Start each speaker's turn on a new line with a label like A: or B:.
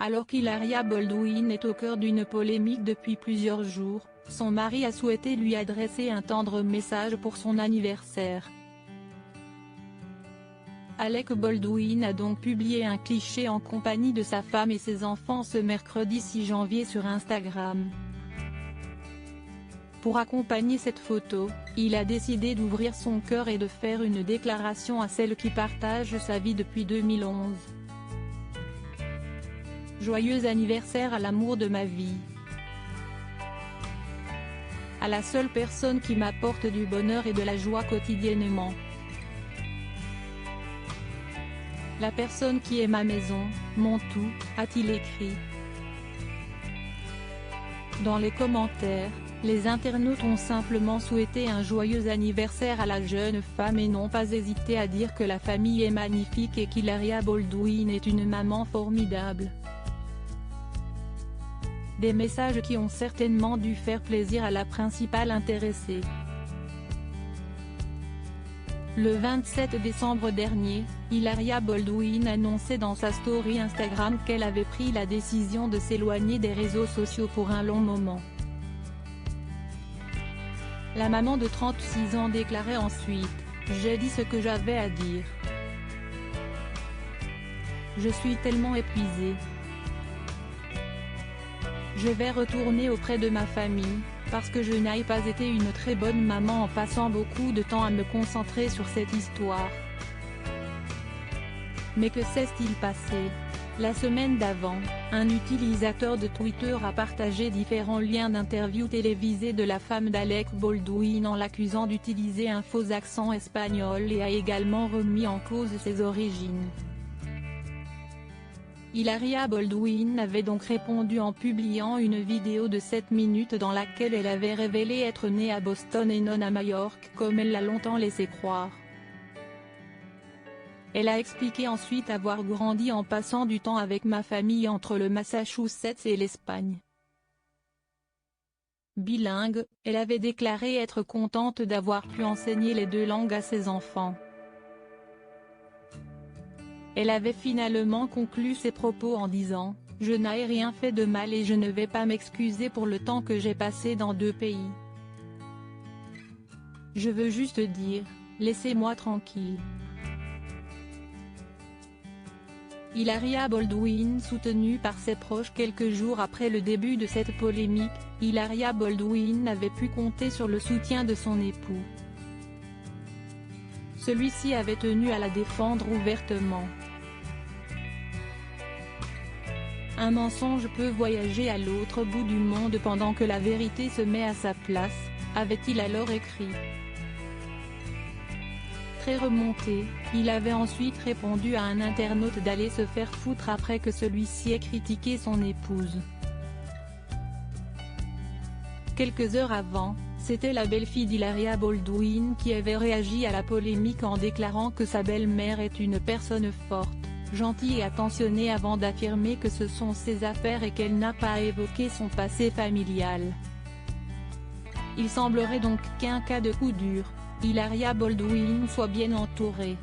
A: Alors qu'Hilaria Baldwin est au cœur d'une polémique depuis plusieurs jours, son mari a souhaité lui adresser un tendre message pour son anniversaire. Alec Baldwin a donc publié un cliché en compagnie de sa femme et ses enfants ce mercredi 6 janvier sur Instagram. Pour accompagner cette photo, il a décidé d'ouvrir son cœur et de faire une déclaration à celle qui partage sa vie depuis 2011. Joyeux anniversaire à l'amour de ma vie. À la seule personne qui m'apporte du bonheur et de la joie quotidiennement. La personne qui est ma maison, mon tout, a-t-il écrit. Dans les commentaires, les internautes ont simplement souhaité un joyeux anniversaire à la jeune femme et n'ont pas hésité à dire que la famille est magnifique et qu'Hilaria Baldwin est une maman formidable. Des messages qui ont certainement dû faire plaisir à la principale intéressée. Le 27 décembre dernier, Hilaria Baldwin annonçait dans sa story Instagram qu'elle avait pris la décision de s'éloigner des réseaux sociaux pour un long moment. La maman de 36 ans déclarait ensuite « J'ai dit ce que j'avais à dire. Je suis tellement épuisée. Je vais retourner auprès de ma famille, parce que je n'ai pas été une très bonne maman en passant beaucoup de temps à me concentrer sur cette histoire. Mais que s'est-il passé ? La semaine d'avant, un utilisateur de Twitter a partagé différents liens d'interviews télévisées de la femme d'Alec Baldwin en l'accusant d'utiliser un faux accent espagnol et a également remis en cause ses origines. Hilaria Baldwin avait donc répondu en publiant une vidéo de 7 minutes dans laquelle elle avait révélé être née à Boston et non à Majorque comme elle l'a longtemps laissé croire. Elle a expliqué ensuite avoir grandi en passant du temps avec ma famille entre le Massachusetts et l'Espagne. Bilingue, elle avait déclaré être contente d'avoir pu enseigner les deux langues à ses enfants. Elle avait finalement conclu ses propos en disant « Je n'ai rien fait de mal et je ne vais pas m'excuser pour le temps que j'ai passé dans deux pays. Je veux juste dire, laissez-moi tranquille. » Hilaria Baldwin soutenue par ses proches quelques jours après le début de cette polémique, Hilaria Baldwin avait pu compter sur le soutien de son époux. Celui-ci avait tenu à la défendre ouvertement. Un mensonge peut voyager à l'autre bout du monde pendant que la vérité se met à sa place, avait-il alors écrit. Très remonté, il avait ensuite répondu à un internaute d'aller se faire foutre après que celui-ci ait critiqué son épouse. Quelques heures avant, c'était la belle-fille d'Hilaria Baldwin qui avait réagi à la polémique en déclarant que sa belle-mère est une personne forte, gentille et attentionnée avant d'affirmer que ce sont ses affaires et qu'elle n'a pas évoqué son passé familial. Il semblerait donc qu'en cas de coup dur, Hilaria Baldwin soit bien entourée.